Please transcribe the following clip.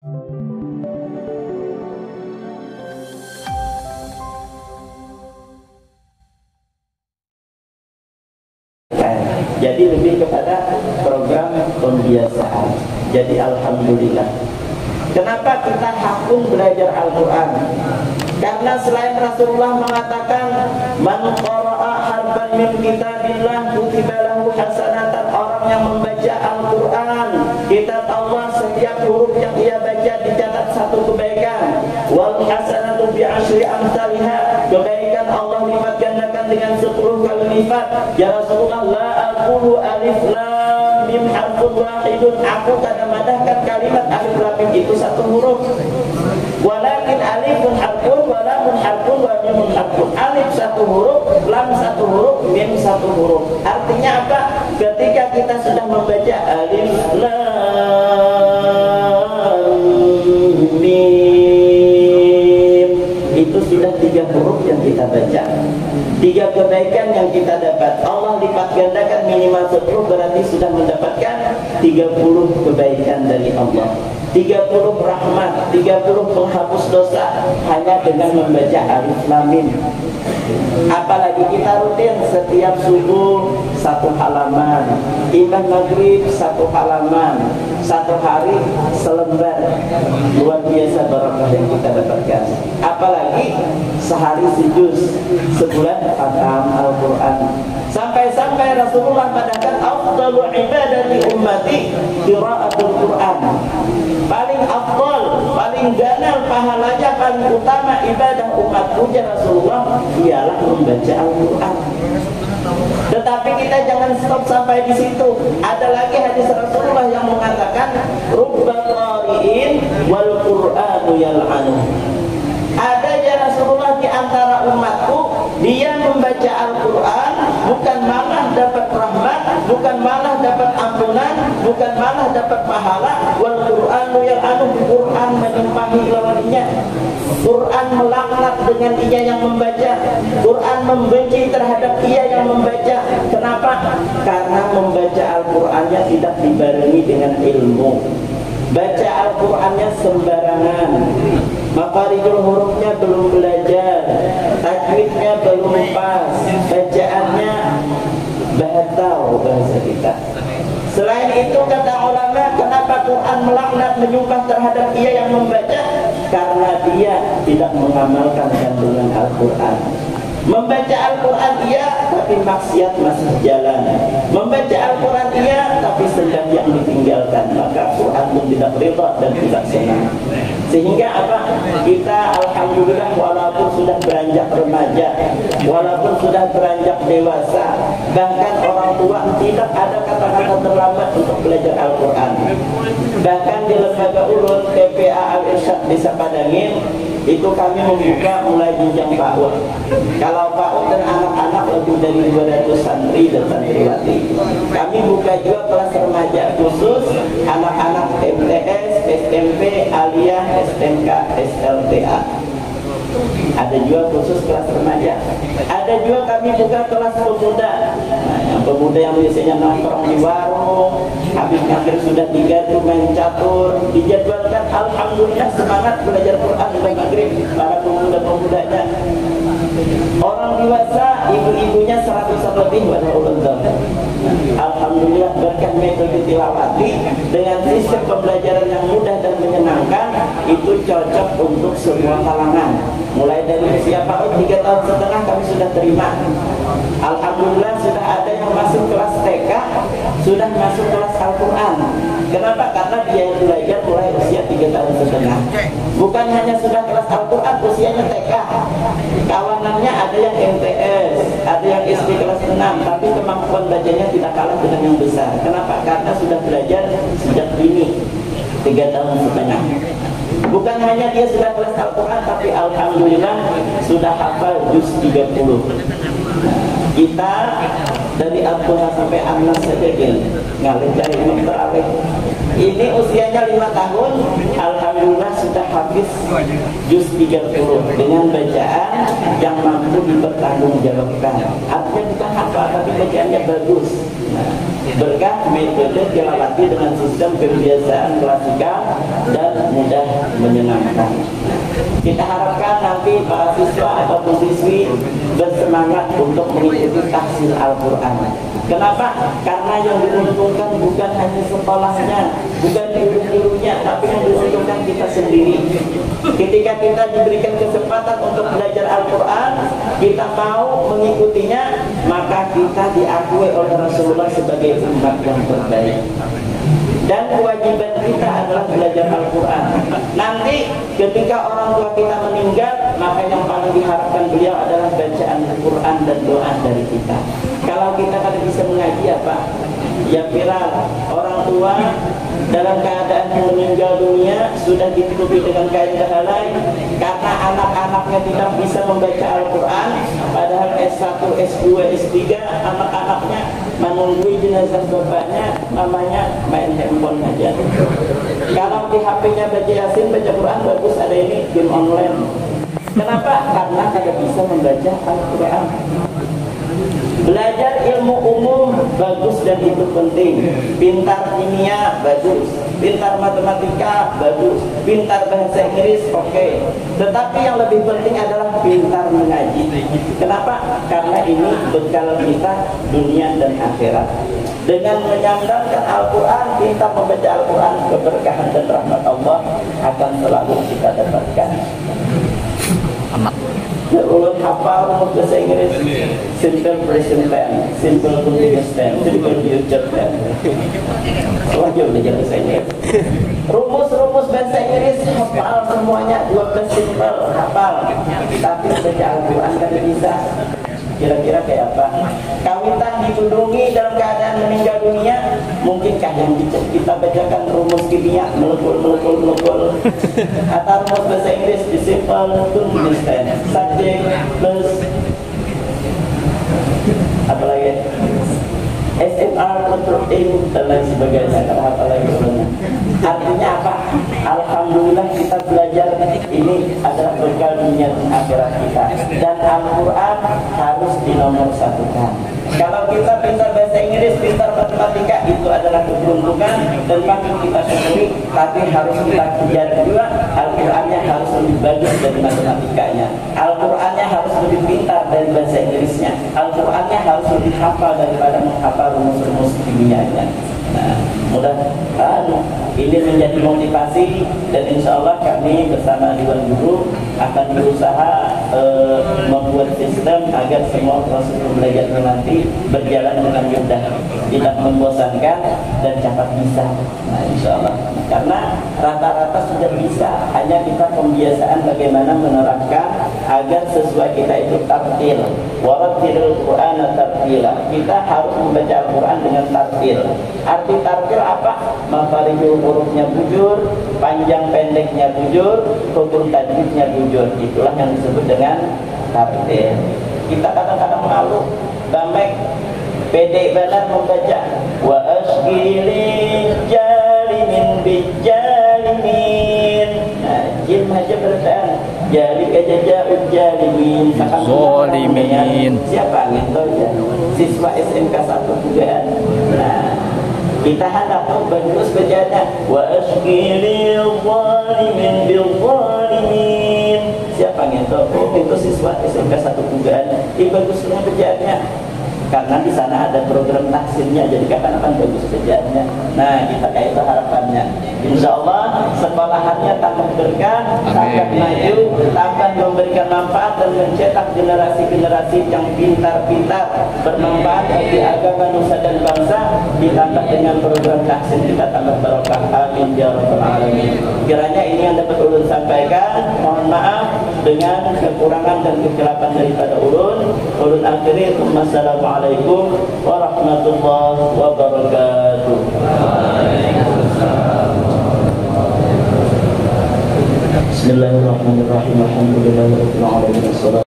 Jadi lebih kepada program pembiasaan. Jadi alhamdulillah. Kenapa kita hakun belajar Al-Quran? Karena selain Rasulullah mengatakan, man qara'a harfan min kitabillah kutiba lahu hasanatan, orang yang membaca Al-Quran, kitab Allah, setiap huruf yang ia baca dicatat satu kebaikan. Wal hasanatu bi asyri amsalha, kebaikan Allah lipat gandakan dengan 10 kali lipat. Ya Rasulullah, la aqulu alif lam mim harfun wahidun, aku kadang-kadang kalimat alif lam mim itu satu huruf. Walakin alifun harfun wa lamun harfun wa mimun harfun. Alif satu huruf, lam satu huruf, mim satu huruf. Artinya apa? Ketika kita sudah membaca alif lam mim, itu sudah 3 huruf yang kita baca, 3 kebaikan yang kita dapat. Allah lipat gandakan minimal 10, berarti sudah mendapatkan 30 kebaikan dari Allah, 30 rahmat, 30 penghapus dosa hanya dengan membaca alif lam mim. Apalagi kita rutin setiap subuh 1 halaman, imam maghrib 1 halaman, 1 hari selembar. Luar biasa barakah yang kita dapatkan. Apalagi sehari sejuz, sebulan khatam Al-Quran. Sampai-sampai Rasulullah mengatakan afdalu ibadati ummati qiraatul Quran. Paling afdal, paling ganal pahalanya, paling utama ibadah umatku ya Rasulullah ialah membaca Al-Quran. Tetapi kita jangan stop sampai di situ. Ada lagi hadis Rasulullah yang mengatakan rubba qari'in wal Qur'anu yal'anu. Ada ya Rasulullah di antara umatku, dia membaca Al-Quran bukan malah dapat rahmat, bukan malah dapat ampunan, bukan malah dapat pahala. Wal Qur'anu yal'anu, Quran menimpahi lawannya. Quran melaknat dengan ia yang membaca. Quran membenci terhadap ia yang membaca. Kenapa? Karena membaca Al-Qurannya tidak dibarengi dengan ilmu. Baca Al-Qurannya sembarangan, makarijul hurufnya belum belajar, tajwidnya belum pas, bacaannya batal bahasa kita. Selain itu kata ulama, kenapa Quran melaknat menyumpah terhadap ia yang membaca? Karena dia tidak mengamalkan kandungan Al-Quran. Membaca Al-Quran iya, tapi maksiat masih jalan. Membaca Al-Quran iya, tapi sembahyang ditinggalkan, maka Quran pun tidak ridha dan tidak senang. Sehingga apa? Kita alhamdulillah walaupun sudah beranjak remaja, walaupun sudah beranjak dewasa, bahkan orang tua, tidak ada kata-kata terlambat untuk belajar Al-Quran. Bahkan di lembaga urut TPA Al-Irsyad di Sapadangin itu kami membuka mulai jenjang PAUD. Kalau PAUD dan anak-anak lebih dari 200 santri dan santriwati. Kami buka juga kelas remaja khusus anak-anak MTS, SMP, Aliyah, SMK, SLTA. Ada juga khusus kelas remaja. Ada juga kami buka kelas pemuda. Nah, yang pemuda yang biasanya nongkrong di warung, habis maghrib sudah diganti main catur, dijadwalkan. Alhamdulillah semangat belajar Quran di maghrib para pemuda-pemudanya. Orang dewasa, ibu-ibunya 100 lebih pada ulang tahun. Alhamdulillah berkat metode tilawati dengan sistem pembelajaran yang mudah dan menyenangkan, itu cocok untuk semua kalangan. Mulai dari usia PAUD 3,5 tahun kami sudah terima. Alhamdulillah sudah ada yang masuk kelas TK, sudah masuk kelas Al-Quran. Kenapa? Karena dia belajar mulai usia 3,5 tahun. Bukan hanya sudah kelas Al-Quran, usianya TK. Kawanannya ada yang MTS, ada yang SD kelas 6, tapi kemampuan bacanya tidak kalah dengan yang besar. Kenapa? Karena sudah belajar sejak dini, 3,5 tahun. Bukan hanya dia sudah kelas Al-Quran, tapi alhamdulillah sudah hafal juz 30. Kita dari Al-Quran sampai Anas saja ngalir dari Imam Terawih. Ini usianya 5 tahun, alhamdulillah sudah hafal Al-Hafiz juz 30 dengan bacaan yang mampu dipertanggungjawabkan. Artinya bukan hafal tapi bacaannya bagus. Nah, berkah metode tilawati dengan sistem kebiasaan klasikal dan mudah menyenangkan. Kita harapkan nanti para siswa ataupun siswi bersemangat untuk mengikuti tahsil Al-Quran. Kenapa? Karena yang diuntungkan bukan hanya sekolahnya, bukan guru-gurunya, tapi yang diuntungkan kita sendiri. Ketika kita diberikan kesempatan untuk belajar Al-Quran, kita mau mengikutinya, maka kita diakui oleh Rasulullah sebagai umat yang terbaik. Dan kewajiban kita adalah belajar Al-Quran. Nanti ketika orang tua kita meninggal, maka yang paling diharapkan beliau adalah bacaan Al-Quran dan doa dari kita. Kalau kita kan bisa mengaji apa? Ya viral, orang tua dalam keadaan meninggal dunia sudah ditutupi dengan kain helai karena anak-anaknya tidak bisa membaca Al-Quran, padahal S1, S2, S3 anak-anaknya menunggu jenazah bapaknya, mamanya main handphone aja. Kalau di HP-nya baca Yasin, baca Quran bagus, ada ini game online. Kenapa? Karena tidak bisa membaca Al-Quran. Belajar ilmu umum bagus dan itu penting. Pintar kimia bagus, pintar matematika bagus, pintar bahasa Inggris oke. Tetapi yang lebih penting adalah pintar mengaji. Kenapa? Karena ini bekal kita dunia dan akhirat. Dengan menyandarkan Al-Quran, kita membaca Al-Quran, keberkahan dan rahmat Allah akan selalu kita dapatkan. Ulun hafal rumus bahasa Inggris, simple present tense, simple continuous tense, simple future tense. Wajib belajar bahasa Inggris. Rumus-rumus bahasa Inggris hafal semuanya, 12 simple hafal. Tapi baca Al-Quran kan bisa. Kira-kira kayak apa? Kawitan ditudungi dalam keadaan meninggal dunia, mungkinkah yang kita bacakan rumus kimia melukul atau rumus bahasa Inggris di simple continuous tense, subject plus apa lagi? SMR, control in dan lain sebagainya. Apa lagi sebenarnya? Artinya apa? Alhamdulillah kita belajar ini adalah bekal dunia dan akhirat kita. Dan Al-Quran harus dinomorsatukan. Kalau kita pintar bahasa Inggris, pintar matematika, itu adalah keberuntungan dan patut kita syukuri. Tapi harus kita kejar juga, Al-Qurannya harus lebih bagus dari matematikanya. Al-Qurannya harus lebih pintar dari bahasa Inggrisnya. Al-Qurannya harus lebih hafal daripada menghafal rumus-rumus kimianya. Nah, mudah-mudahan ini menjadi motivasi dan insya Allah kami bersama Dewan Guru akan berusaha membuat sistem agar semua proses pembelajaran nanti berjalan dengan mudah, tidak membosankan dan cepat bisa. Nah, insya Allah. Karena rata-rata sudah bisa, hanya kita pembiasaan bagaimana menerapkan agar sesuai kita itu tartil. Warattilil Qur'ana tartila. Kita harus membaca Al-Quran dengan tartil. Arti tartil apa? Mafarijul hurufnya bujur, panjang pendeknya bujur, hukum tajwidnya bujur. Itulah yang disebut dengan tartil. Kita kadang-kadang malu, bamek, pede benar membaca. Wa asgili jalimin bijalimin. Nah, jim aja berdan. Jalik aja jauh jalimin. Zolimin. Siapa gitu ya? Siswa SMK 1 juga. Nah, kita hendak bagus bacanya. Wa asgilil zalimin bil zalimin. Siapa gitu? Oh, itu siswa SMK 1 juga. Bagusnya bacanya. Karena di sana ada program tahsilnya, jadi kapan-kapan bagus kerjanya. Nah, kita kayak itu harapannya. Insya Allah sekolahannya tambah berkah, tambah maju, tambah memberikan manfaat dan mencetak generasi-generasi yang pintar-pintar, bermanfaat bagi agama, nusa dan bangsa. Ditambah dengan program tahsil kita tambah barokah. Amin ya rabbal alamin. Kiranya ini yang dapat ulun sampaikan. Mohon maaf dengan kekurangan dan kekeliruan daripada ulun. Ulun akhiri. Wassalamualaikum warahmatullahi wabarakatuh. Bismillahirrahmanirrahim. Alhamdulillahirabbil alamin.